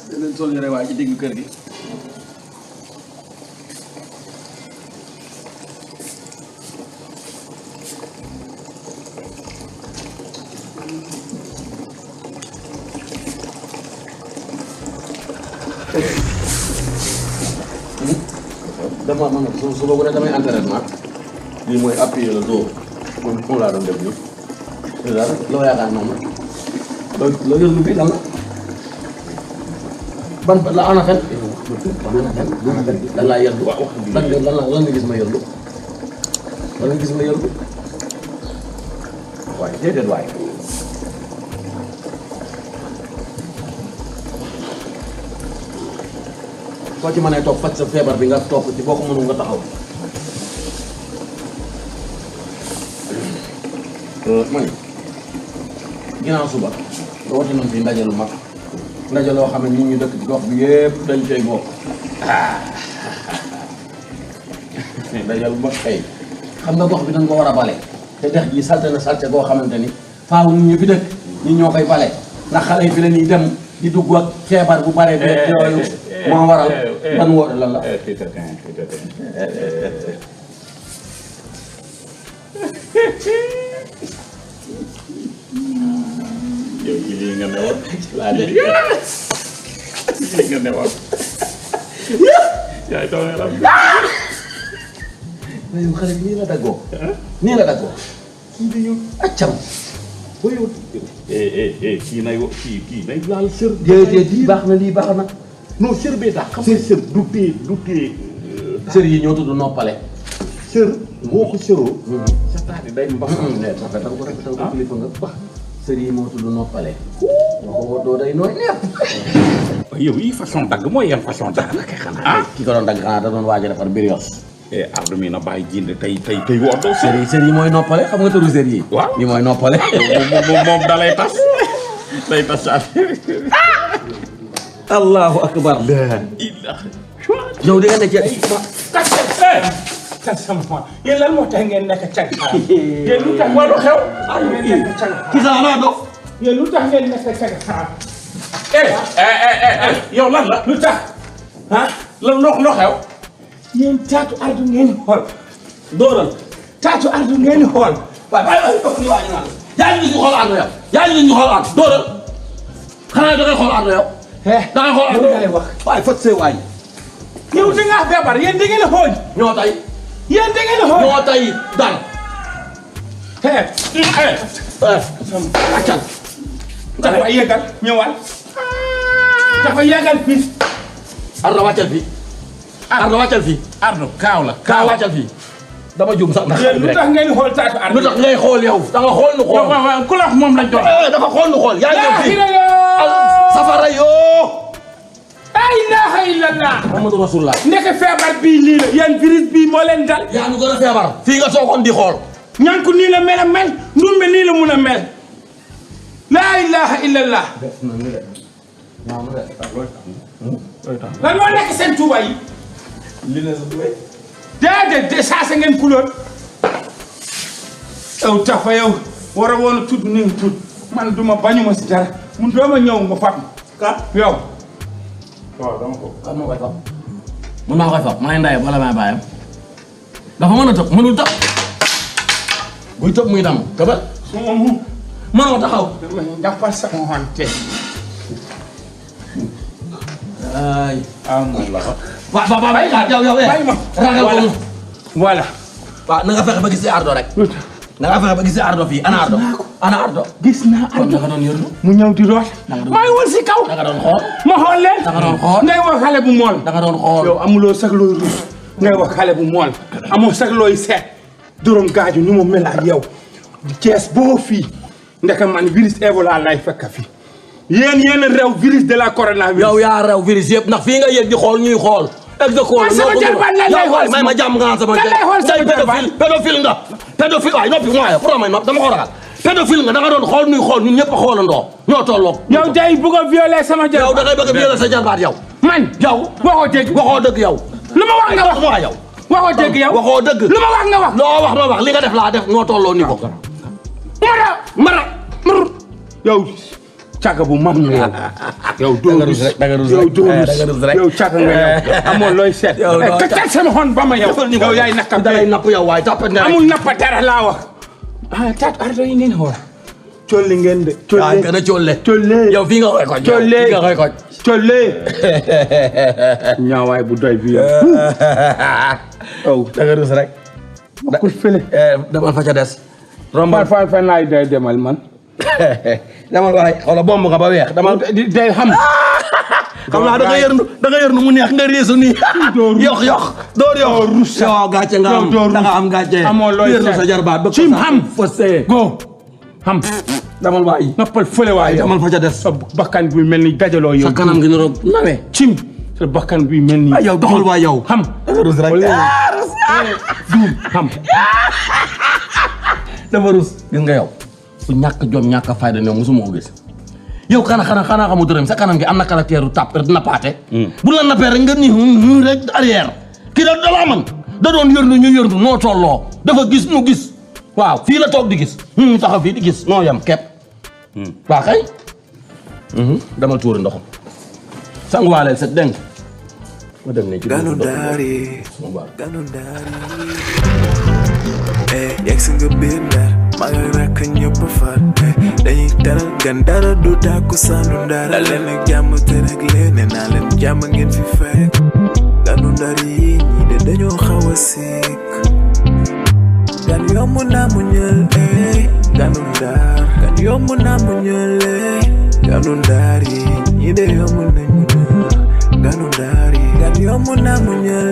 dinañ sol yére waaye ci diggu kër gi. dama man su boobu rek damay entraînement lii mooy appuyer le dos moom laa doon def nii daal loo yaakaar moom la loo yor lu bi lan la ban la ana fen lan laa yëndu lan nga gis ma yëndu lan nga gis ma yëndu waaye déedéet waaye soo ci mënee toog faj sa feebar bi nga toog ci boo ko mënul nga taxaw man ginnaaw suba woote nañ fi ndaje lu mag ndaje loo xam ne nit ñu dëkk ci gox bi yëpp dañ koy bokk ndaje lu mag kay xam nga gox bi dañ ko war a bale te dex gi salte na salte goo xamante ni faaw nit ñu fi dëkk ñi ñoo koy bale ndax xale yi fi la ñuy dem di dugg ak feebar bu bare bi yooyu moo waral ban woote lan la yow ci lii nga newoon laa de lii nga newoon yaay doon la yow xale bi nii la daggoo nii la daggoo kii di ñu accam boo yow kii nay laal sër déedéet lii baax na lii baax na non sër bee tax xam nga sër du tee sër yi ñoo tudd noppale sër boo ko sëroo sa taati day mbax rafetal ko rafetal ko kilifa nga ba sër yi moo tudd noppale boo ko woddoo day nooy nepp yow yi façon dagg mooy yan façon dagg la kay xanaa ki ko doon dagg xanaa da doon waaj a defar birios ardu mi na bàyyi jinde tey woddoo sër yi mooy noppale xam nga tëru sër yi waaw yi mooy noppale moom dalay tas day tas sa allahu akbar yow di nga ne ci kan sama yéen lan moo tax ngeen nekk cag yéen lu tax walu xew ngeen nekk cag ki sa xanaa dox yéen lu tax ngeen nekk cag yow lan la lu tax ah lan loo xew yéen taatu ardu ngeen xool dooral taatu ardu ngeen xool waaye toog ni waaji naa yaa ngi gis ñu xool ardo yow yaa ngi gis ñu xool ardo dooral xanaa da ngay xool ardo yow da ngay xool ardo ngay wax waaye fat see waaji yow da ngaa feebar yéen da ngeen a xool ñoo tay yéen da ngeen a xool ñoo tay dal accal dafa yeggal ñëwal dafa yeggal fii ardo wàccal fii ardo wàccal fii ardu kaaw la kaa wàccal fii dama juum sax ndax yéen lu tax ngeen xool taatu ardu lu tax ngay xool yow da nga xool nu xool waaw ku la wax moom lañ doon dafa xool nu xool yaa ngi fii safara yoo la ilaha illallah Muhammadu Rasulullah nekk feebar bii lii la yéen virus bii moo leen dal yaa nu gën a feebar fii nga soogoon di xool ñànku nii la mel a mel ndumbe nii la mun a mel la ilaha illallah lan moo nekk seen tuuba yi li ne déedéet de saa sa ngeen couleur yow tafa yow war a woon a tudd ni nga tudd man duma bañuma si dara mun dooma ñëw nga fat ka yow waaw dama ko kan moo koy fab man maa koy fab maa ngi ndaye bala may bàyyam dafa mën a tëb mënul tëb buy tëb muy dam tëbal mënoo taxaw dama jàppal sama xonte ay moom la waaw bay yow bàyyi ma ragal ko mu voilà waaw na nga fexe ba gis si ardo rek na nga fexe ba gis si ardo fii ana ardo ana ardo gis naa kon da nga doon yërlu mu ñëw di root maa ngi woon si kaw da nga doon xool ma xool leen da nga doon xool ngay wax xale bu mool da nga doon xool yow amuloo sax looy ruus ngay wax xale bu mool amoo sax looy seet dorom gaaju ni mu mel ak yow Cees boo fii ndeka man virus Ebola lay fekk fi yéen a rew virus de la coronavirus yow yaa rew virus yëpp ndax fii nga yëg di xool ñuy xool man sama jarbaat lan lay xool may ma jàmm nga sama lan lay xool sama jarbaat pédophile nga pédophile waaye noppi mooy pour may nopp dama ko ragal pédophile nga da nga doon xool nuy xool ñun ñëpp a xoolandoo ñoo tolloo yow day bëgg a violer sama jarbaat yow da ngay bëgg a violer sa jarbaat yow man yow waxoo dëgg waxoo dëgg yow lu ma wax nga wax waa yow waxoo dëgg yow waxoo dëgg lu ma wax nga wax loo wax loo wax li nga def laa def ñoo tolloo niveau mara mara yow caga bu mag nga yow doo rus yow doo rus yow caga nga yow amoo looy seet kacal sama xon ba ma yow yaay nakam dalay napp yow waay tapet nga amul nappa dara laa wax tat ardo yi ngeen xool colli ngeen de colli gën a colle yow fii nga koy koj colle fii nga koy koj colle ñaawaay bu doy bi yow da nga rus rek ku fële demal fa ca des rombal fan laay day demal man demal waay xoolal bomb nga ba weex demal day xam xam naa da nga yërnu mu neex nga réesu nii yox door yox yow gàcce nga am da nga am gàcce amoo looy yërnu sa jarbaat ba cim xam fose go xam demal waay noppal fële waay demal fa ca des sa bakkan bi mel ni dajaloo yow sa kanam gi noro nawe cim sa bakkan bi mel ni yow doxal waay yow xam rus rek duum xam dafa rus gis nga yow ku ñàkk jom ñàkk fayda ne musuma ko gis yow xanaa xamu dërëm sa kanam gi am na caractère u tàpp nappaate bu la nappee rek nga ni rek arrière kii da dalaa man da doon yërnu ñu yërnu noo tolloo dafa gis nu gis waaw fii la toog di gis taxaw fii di gis noo yem kepp waa kay dama tuuri ndoxam sanguwaaleel set deng ma dem ne ci Ganu Dari yegg si nga biir Ndar maa ngi rakk ñëpp faat dañuy teral gan dara du tàkku sandu Ndar la leen ak jàmm te rek leen ne naa leen jàmm ngeen fi fekk Ganu Ndar yi ñii de dañoo xaw a sikk gan yomb naa mu ñël Ganu Ndar gan yomb naa mu ñël Ganu Ndar yi ñii de yomb nañ mu ñël Ganu Ndar yi gan yomb naa mu ñël